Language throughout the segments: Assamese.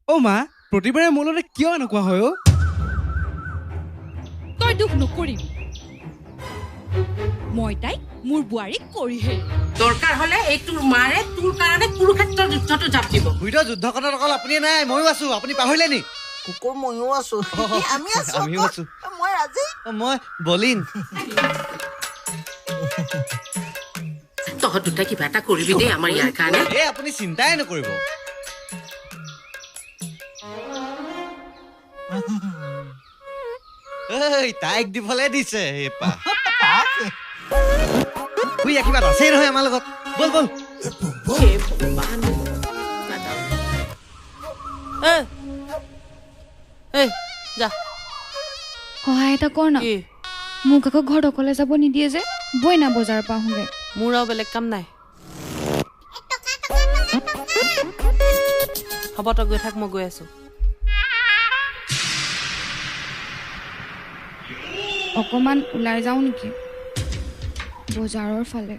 অ' মা প্ৰতিবাৰে মোলৈ কিয় এনেকুৱা হয় অ' তই দুখ নকৰিবি মই তাইক মোৰ বোৱাৰীক কৰিহে দৰকাৰ হলে এই তোৰ মাৰে তোৰ কাৰণে কুৰুক্ষেত্ৰৰ যুদ্ধটো জাপ দিব বুঢ়ীৰ যুদ্ধখনত অকল আপুনি নাই ময়ো আছো আপুনি পাহৰিলে নি কুকুৰ ময়ো আছো আমি আছো আমিও আছো মই ৰাজি মই বলিন তহঁত দুটাই কিবা এটা কৰিবি দেই আমাৰ ইয়াৰ কাৰণে এই আপুনি চিন্তাই নকৰিব এই তাইক দিবলৈ দিছে এইপা বুঢ়ীয়া কিবা আছেই নহয় আমাৰ লগত বল বল যা সহায় এটা কৰ না কি মোক আকৌ ঘৰত অকলে যাব নিদিয়ে যে বই না বজাৰৰ পৰা আহোঁগে মোৰ আৰু বেলেগ কাম নাই হ'ব তই গৈ থাক মই গৈ আছো অকণমান ওলাই যাওঁ নেকি বজাৰৰ ফালে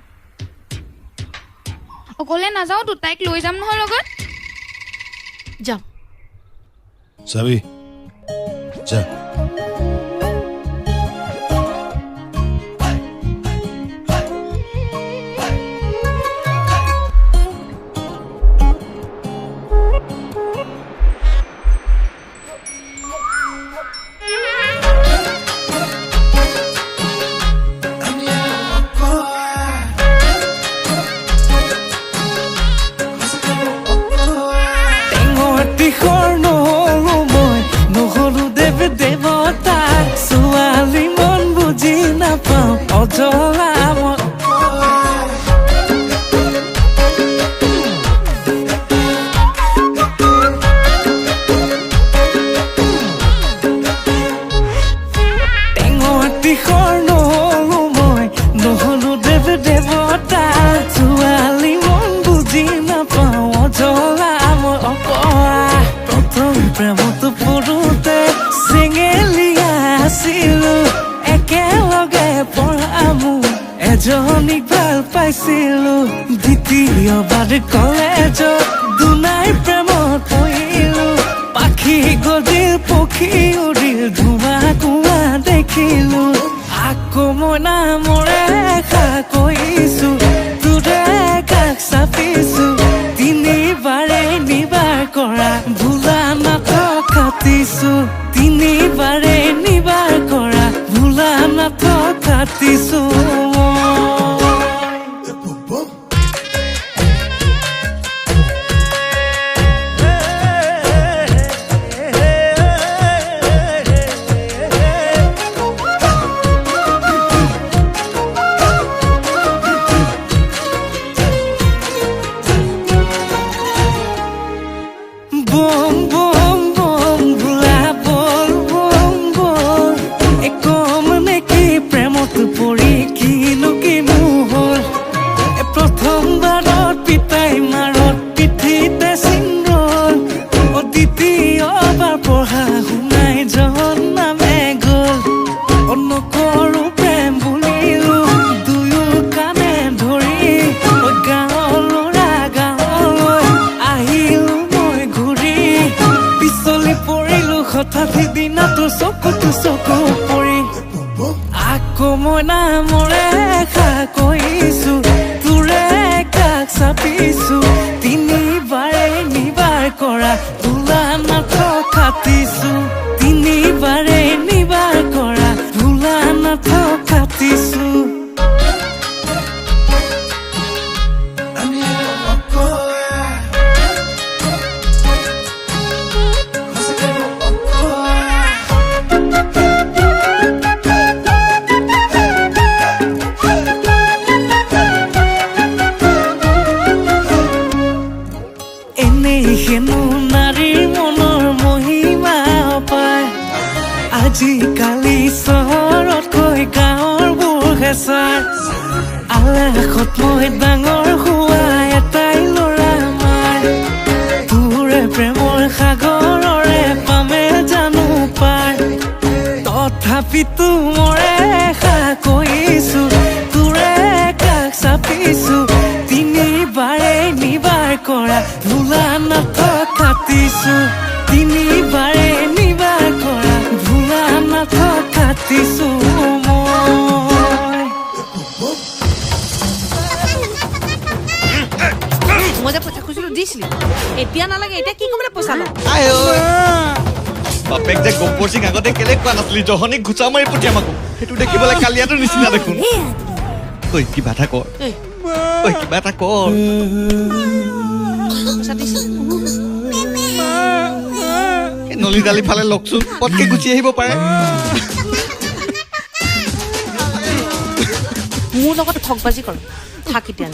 অকলে নাযাওঁতো তাইক লৈ যাম নহয় লগত যাম যাবি যা এজনীক ভাল পাইছিলো দ্বিতীয়বাৰ কলেজত দুনাই প্ৰেমত পৰিলো পাখি গজিল পক্ষী উৰিল ধোঁৱা কোৱা দেখিলো আকৌ মই নামৰে খা কৈছো তোৰে কাষ চাপিছো তিনিবাৰে নিবাৰ কৰা ভোলা নাথকা দিছো তিনিবাৰে নিবাৰ কৰা ভোলা নাথকা দিছো হঠাৎ দিনাটো চকুটো চকু পৰি আকৌ মই নামৰে খা কৈছো তোৰে কাষ চাপিছো তিনিবাৰে নিবাৰ কৰা ভোলা নাথকা দিছো তিনিবাৰে নিবাৰ কৰা ভোলা নাথকা দিছো আজিকালি চহৰতকৈ গাঁৱৰবোৰ হেঁচাৰ আলাসত মই ডাঙৰ হোৱা এটাই ল'ৰা মাৰ তোৰে প্ৰেমৰ সাগৰৰে পামে জানো পাৰ তথাপিতো মৰে খা কৈছো তোৰে কাষ চাপিছো তিনিবাৰে নিবাৰ কৰা ভোলা নাথকা দিছো তিনিবাৰে নিবা কৰা ভোলা নাথকাতিছো মই যে পইচা খুজিছিলো দিছিলি এতিয়া নালাগে এতিয়া কি কমলে পইচা লওঁ আই ঐ বাপেক যে গম্পৰ সিং আগতে কেলে কোৱা নাছিলি জহনীক ঘুচা মাৰি পঠিয়াম আকৌ সেইটো দেখিবলৈ কালিয়াটো নিচিনা দেখোন ঐ কিবা এটা কৰ এই ঐ কিবা এটা কৰ পইচা দিছিলি এই নলী দালি ফালে লওকচোন পটকে গুচি আহিব পাৰে মোৰ লগত ঠগবাজি কৰ থাক এতিয়া